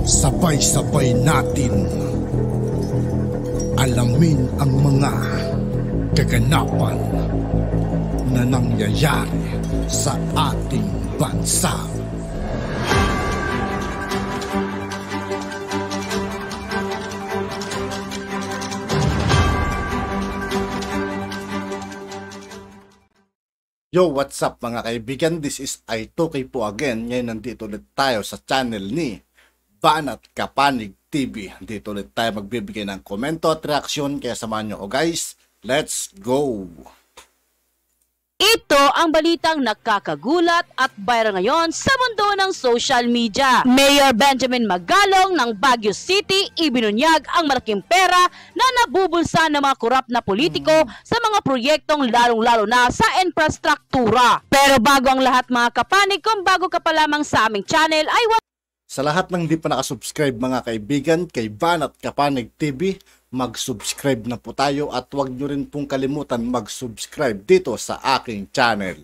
Sabay-sabay natin alamin ang mga kaganapan na nangyayari sa ating bansa. Yo, what's up mga kaibigan? This is I2K po again. Ngayon nandito ulit tayo sa channel ni Banat Kapanig TV. Dito ulit tayo magbibigay ng komento at reaksyon. Kaya samahan nyo ko guys. Let's go! Ito ang balitang nakakagulat at viral ngayon sa mundo ng social media. Mayor Benjamin Magalong ng Baguio City ibinunyag ang malaking pera na nabubulsa ng mga korap na politiko sa mga proyektong lalong-lalo na sa infrastruktura. Pero bago ang lahat mga kapanig, kung bago ka pa lamang sa aming channel ay sa lahat ng di pa nakasubscribe mga kaibigan kay Banat Kapanig TV, mag-subscribe na po tayo at huwag nyo rin pong kalimutan mag-subscribe dito sa aking channel.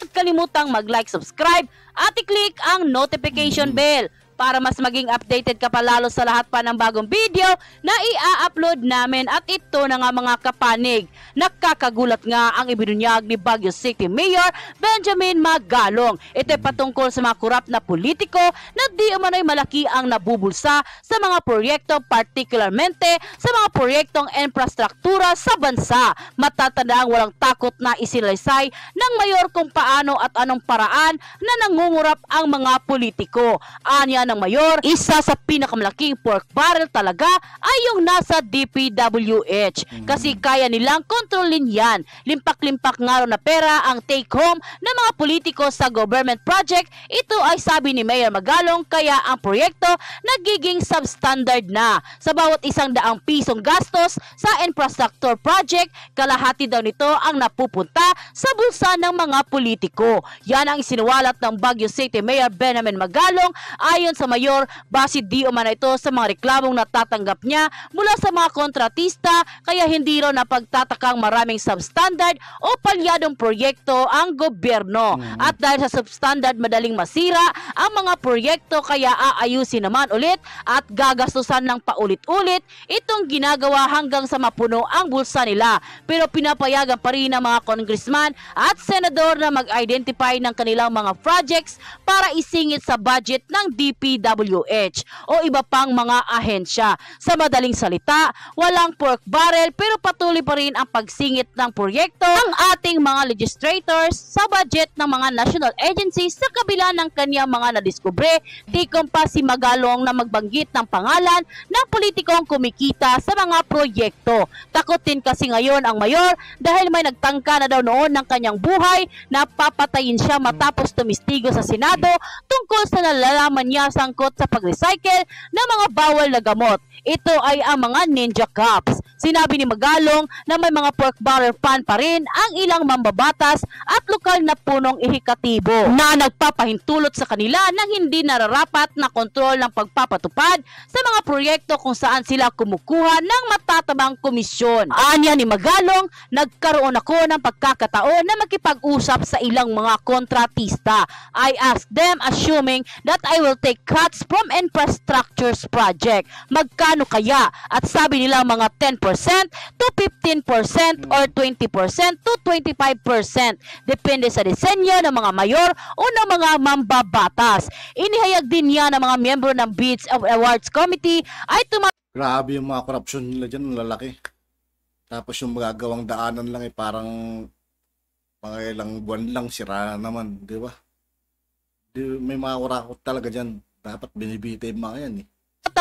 Huwag kalimutang mag-like, subscribe at i-click ang notification bell para mas maging updated ka pa lalo sa lahat pa ng bagong video na i-upload namin. At ito na nga mga kapanig, nakakagulat nga ang ibinunyag ni Baguio City Mayor Benjamin Magalong. Ito ay patungkol sa mga korap na politiko na di umano'y malaki ang nabubulsa sa mga proyekto, partikularmente sa mga proyektong infrastruktura sa bansa. Matatanda ang walang takot na isinalaysay ng mayor kung paano at anong paraan na nangungurap ang mga politiko. Anya ng mayor, isa sa pinakamalaking pork barrel talaga ay yung nasa DPWH. Kasi kaya nilang kontrolin yan. Limpak-limpak nga na pera ang take home ng mga politiko sa government project. Ito ay sabi ni Mayor Magalong, kaya ang proyekto nagiging substandard na. Sa bawat 100 pisong gastos sa infrastructure project, kalahati daw nito ang napupunta sa bulsa ng mga politiko. Yan ang isinuwalat ng Baguio City Mayor Benjamin Magalong. Ayon sa mayor, base di umano ito sa mga reklamong natatanggap niya mula sa mga kontratista, kaya hindi raw napagtatakang maraming substandard o palyadong proyekto ang gobyerno. At dahil sa substandard madaling masira ang mga proyekto, kaya aayusin naman ulit at gagastusan ng paulit-ulit itong ginagawa hanggang sa mapuno ang bulsa nila. Pero pinapayagan pa rin ng mga congressman at senador na mag-identify ng kanilang mga projects para isingit sa budget ng DPWH o iba pang mga ahensya. Sa madaling salita, walang pork barrel pero patuloy pa rin ang pagsingit ng proyekto ng ating mga legislators sa budget ng mga national agencies sa kabila ng kanyang mga nadiskubre. Tikom pa si Magalong na magbanggit ng pangalan ng politikong kumikita sa mga proyekto. Takot din kasi ngayon ang mayor dahil may nagtangka na daw noon ng kanyang buhay na papatayin siya matapos tumistigo sa Senado tungkol sa nalalaman niya sangkot sa pag-recycle ng mga bawal na gamot. Ito ay ang mga ninja cops. Sinabi ni Magalong na may mga pork barrel fan pa rin ang ilang mambabatas at lokal na punong ehekatibo na nagpapahintulot sa kanila ng hindi nararapat na kontrol ng pagpapatupad sa mga proyekto kung saan sila kumukuha ng matatabang komisyon. Anya ni Magalong, nagkaroon ako ng pagkakataon na makipag-usap sa ilang mga kontratista. I asked them assuming that I will take cuts from infrastructures project. Magkano kaya? At sabi nila mga 10% to 15% or 20% to 25%. Depende sa disenyo ng mga mayor o ng mga mambabatas. Inihayag din niya ng mga miyembro ng Bids of Awards Committee ay Grabe yung mga korupsyon nila dyan, lalaki. Tapos yung magagawang daanan lang parang mga ilang buwan lang sira naman, di ba? May mga kurakot talaga dyan. Dapat binibita yung mga yan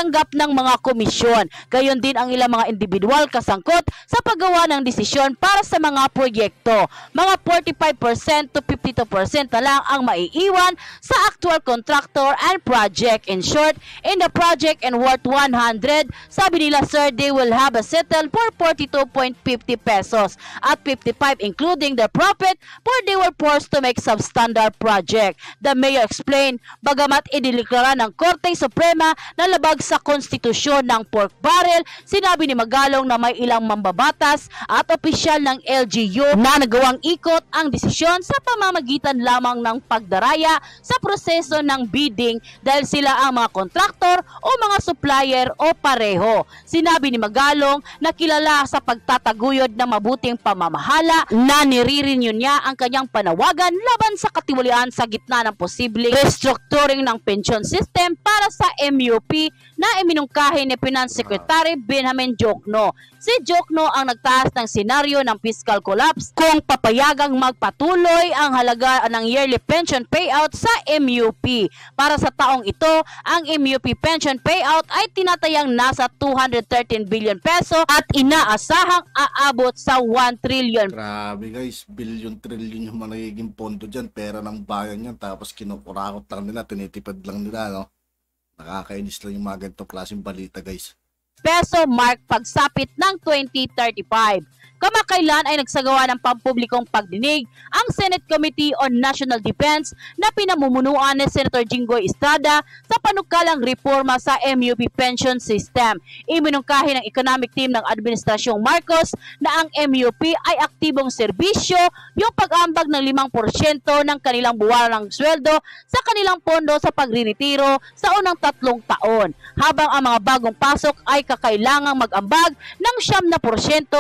tanggap ng mga komisyon. Gayon din ang ilang mga individual kasangkot sa paggawa ng desisyon para sa mga proyekto. Mga 45% to 52% na lang ang maiiwan sa actual contractor and project. In short, in the project and worth 100, sabi nila sir, they will have a settle for 42.50 pesos at 55 including their profit for they were forced to make substandard project. The mayor explained, bagamat idineklara ng Korte Suprema na labag paglabag sa konstitusyon ng pork barrel, sinabi ni Magalong na may ilang mambabatas at opisyal ng LGU na nagawang ikot ang desisyon sa pamamagitan lamang ng pagdaraya sa proseso ng bidding dahil sila ang mga kontraktor o mga supplier o pareho. Sinabi ni Magalong na kilala sa pagtataguyod ng mabuting pamamahala na nire-renew niya ang kanyang panawagan laban sa katiwalian sa gitna ng posibleng restructuring ng pension system para sa MUP na iminungkahi ni Finance Secretary Benjamin Diokno. Si Diokno ang nagtaas ng senaryo ng fiscal collapse kung papayagang magpatuloy ang halaga ng yearly pension payout sa MUP. Para sa taong ito, ang MUP pension payout ay tinatayang nasa 213 billion peso at inaasahang aabot sa 1 trillion. Grabe guys, billion trillion yung magiging pondo dyan, pera ng bayan yan, tapos kinukurakot lang nila, tinitipid lang nila, no? Nakakainis lang yung mga ganitong klaseng balita guys. Peso mark pagsapit ng 2035. Kamakailan ay nagsagawa ng pampublikong pagdinig ang Senate Committee on National Defense na pinamumunuan ni Senator Jinggoy Estrada sa panukalang reforma sa MUP pension system. Iminungkahi ng economic team ng Administrasyong Marcos na ang MUP ay aktibong serbisyo, yung pag-ambag ng 5% ng kanilang buwanang sweldo sa kanilang pondo sa pagriretiro sa unang 3 taon, habang ang mga bagong pasok ay kakailangang mag-ambag ng 7%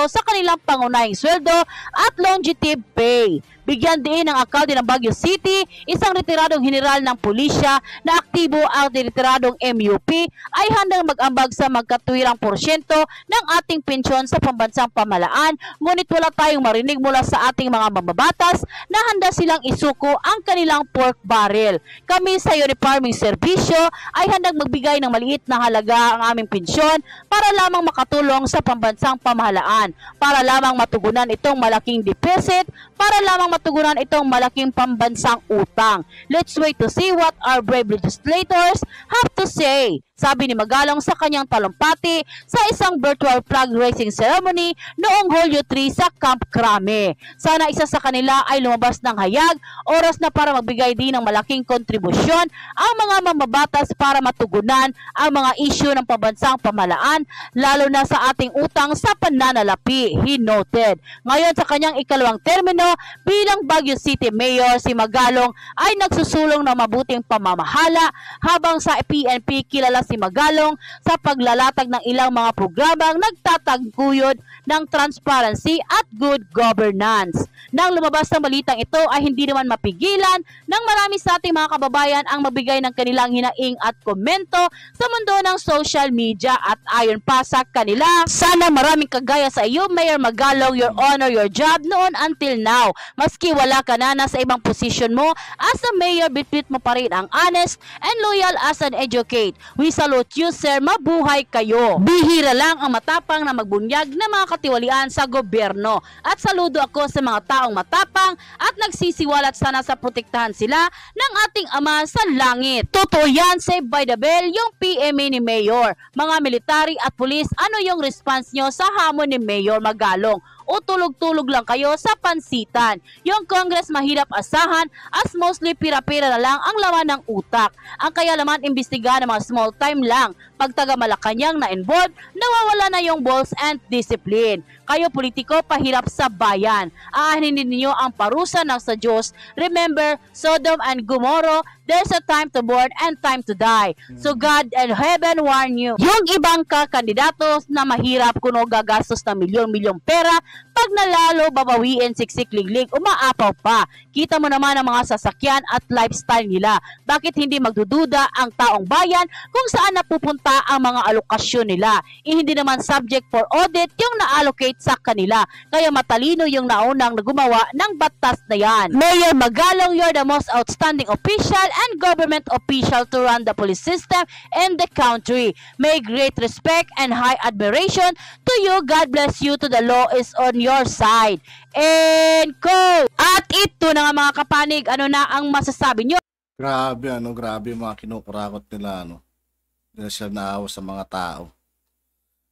sa kanilang pangunahing sweldo at longevity pay. Bigyan din ng alkalde ng Baguio City, isang retiradong general ng pulisya na aktibo ang retiradong MUP ay handang mag-ambag sa magkatuwirang porsyento ng ating pensyon sa pambansang pamahalaan, ngunit wala tayong marinig mula sa ating mga mambabatas na handa silang isuko ang kanilang pork barrel. Kami sa Unifarming Serbisyo ay handang magbigay ng maliit na halaga ang aming pensyon para lamang makatulong sa pambansang pamahalaan, para lamang matugunan itong malaking deficit, para lamang matugunan itong malaking pambansang utang. Let's wait to see what our brave legislators have to say, sabi ni Magalong sa kanyang talumpati sa isang virtual flag raising ceremony noong Hulyo 3 sa Camp Crame. Sana isa sa kanila ay lumabas ng hayag, oras na para magbigay din ng malaking kontribusyon ang mga mambabatas para matugunan ang mga isyu ng pambansang pamahalaan, lalo na sa ating utang sa pananalapi, he noted. Ngayon sa kanyang ikalawang termino bilang Baguio City Mayor, si Magalong ay nagsusulong ng mabuting pamamahala, habang sa PNP kilala si Magalong sa paglalatag ng ilang mga programang nagtataguyod ng transparency at good governance. Nang lumabas ng balitang ito ay hindi naman mapigilan ng marami sa ating mga kababayan ang mabigay ng kanilang hinaing at komento sa mundo ng social media, at ayon pa sa kanila, sana maraming kagaya sa iyo, Mayor Magalong, your honor your job noon until now. Maski wala ka na, nasa ibang posisyon mo as a mayor, bitbit mo pa rin ang honest and loyal as an educate. We salute you, sir. Mabuhay kayo. Bihira lang ang matapang na magbunyag ng mga katiwalian sa gobyerno, at saludo ako sa mga taong matapang at nagsisiwalat, sana sa protektahan sila ng ating Ama sa langit. Totoo yan, save by the bell yung PMA ni Mayor. Mga military at pulis, ano yung response nyo sa hamon ni Mayor Magalong? O tulog-tulog lang kayo sa pansitan? Yung Congress mahirap asahan as mostly pira-pira na lang ang laman ng utak. Ang kaya naman imbestigahan ng mga small time lang. Pag taga Malacanang na involved, nawawala na yung balls and discipline. Kayo politiko, pahirap sa bayan. Aanin ninyo ang parusa ng sa Diyos. Remember, Sodom and Gomorrah, there's a time to born and time to die. So God and heaven warn you. Yung ibang kandidato na mahirap kuno gagastos ng milyon-milyong pera, pag nalalo babawiin siksik-liglig, umaapaw pa. Kita mo naman ang mga sasakyan at lifestyle nila. Bakit hindi magdududa ang taong bayan kung saan napupunta ang mga alokasyon nila? Hindi naman subject for audit yung na-allocate sa kanila. Kaya matalino yung naunang gumawa ng batas na yan. Mayor Magalong, you're the most outstanding official and government official to run the police system in the country. May great respect and high admiration to you. God bless you. To the law is on your side. And go! At ito na nga mga kapanig, ano na ang masasabi nyo? Grabe grabe yung mga kinukurakot nila, Hindi na sila naawa sa mga tao.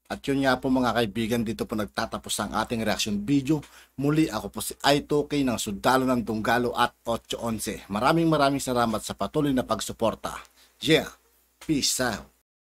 At yun nga po mga kaibigan, dito po nagtatapos ang ating reaction video. Muli ako po si I2K ng Sundalo ng Tunggalo at 811. Maraming salamat sa patuloy na pagsuporta. Yeah, peace out.